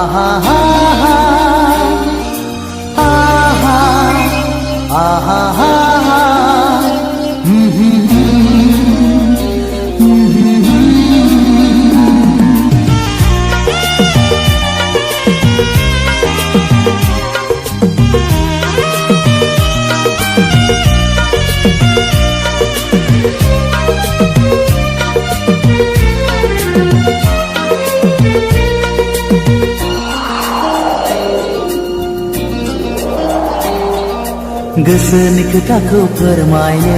आहा हा हा आहा आहा हा हा गोसोनि खोथाखौ फोरमायो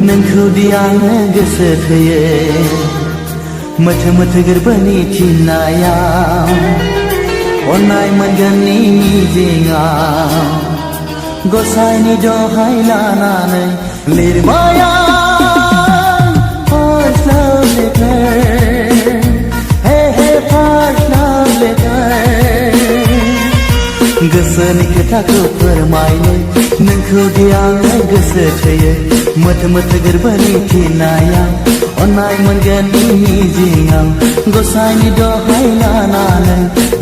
नोंखौ दि आङो गोसो थोयो मोथो मोथो गोरबोनि थिननायाव अननाय मोनगोननि मिजिंआव गसाइनि दहाय लानानै लिरबाय आं फार्स्ट लाभ लेटार हे हे फार्स्ट लाभ लेटार गोसोनि खोथाखौ फोरमायनो नोंखौ दि आङो गोसो थोयो मोथो मोथो गोरबोनि थिननायाव अननाय मोनगोननि मिजिंआव गसाइनि दहाय लानानै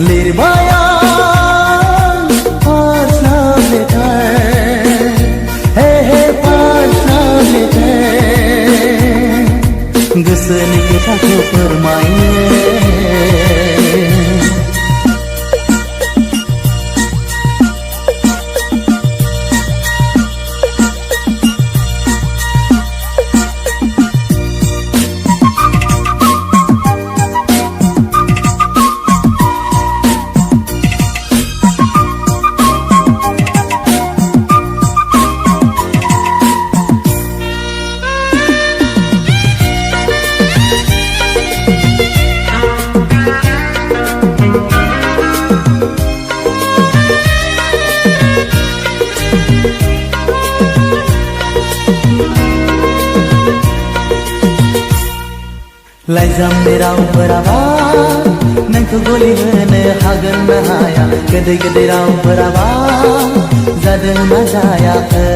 लिरबाय आं फार्स्ट लाभ लेटार हे हे फार्स्ट लाभ लेटार गोसोनि खोथाखौ फोरमायनो लाइजामनि रावफोराबा नोंखौ गलि होनो हागोन ना हाया गोदै गोदै रावफोराबा जादों ना जायाखै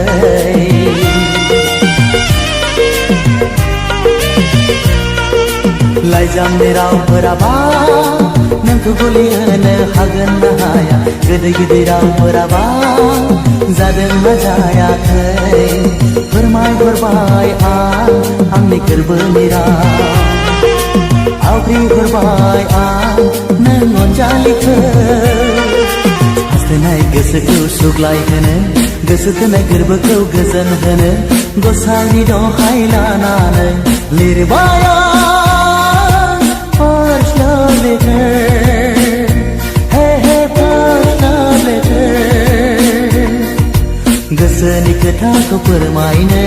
लाइजामनि रावफोराबा नोंखौ गलि होनो हागोन ना हाया गोदै गोदै रावफोराबा जादों ना जायाखै फोरमायहरबाय आंनि गोरबोनि राव आवग्रिहरबाय आं नों अनजालिखौ हास्थायनाय गोसोखौ सुग्लायहोनो गोसो थोनाय गोरबोखौ गोजोन होनो गसाइनि दहाय लानानै लिरबाय आं फार्स्ट लाभ लेटार हे हे फार्स्ट लाभ लेटार गोसोनि खोथाखौ फोरमायनो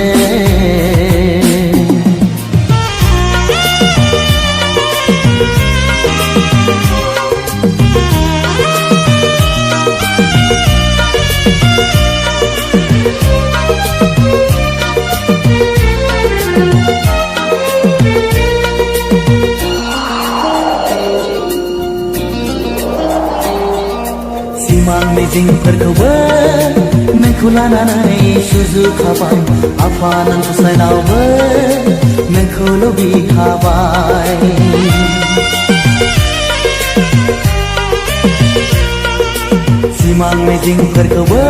सिमां मिजिंफोरखौबो नोंखौ लानानै सुजुखाबाय आफा नों गसाइनावबो नोंखौल' बिखाबाय सिमां मिजिंफोरखौबो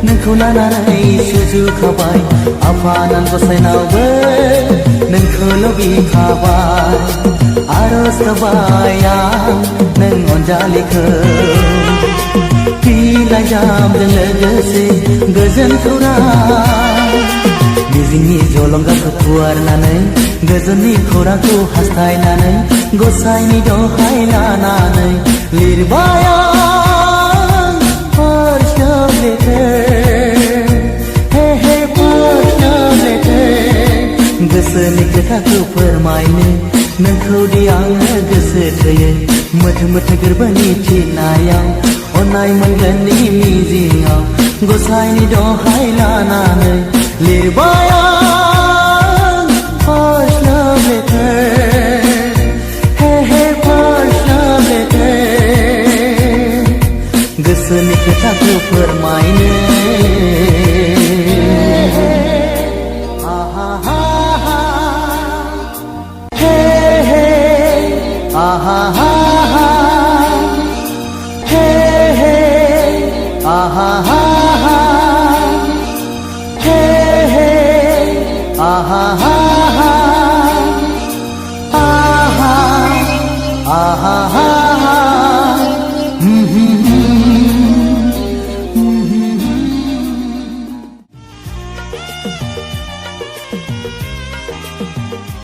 नोंखौ लानानै सुजुखाबाय आफा नों गसाइनावबो नोंखौल' बिखाबाय आरज गाबबाय आं नों अनजालिखौ लाइजामजों लोगोसे गोजोन खौरां मिजिंनि जलंगाखौ फुवारनानै गोजोननि खौरांखौ हास्थायनानै गसाइनि दहाय लानानै लिरबाय आं फार्स्ट लाभ लेटार हे हे फार्स्ट लाभ लेटार गोसोनि खोथाखौ फोरमायनो नोंखौ दि आङो गोसो थोयो मोथो मोथो गोरबोनि थिननायाव अननाय मोनगोननि मिजिंआव गसाइनि दहाय लानानै लिरबाय आं फार्स्ट लाभ लेटार हे हे फार्स्ट लाभ लेटार गोसोनि खोथाखौ फोरमायनो आहा हा हा हे हे आहा हा हा आहा हा हा हे हे आहा हा हा आहा आहा हा हा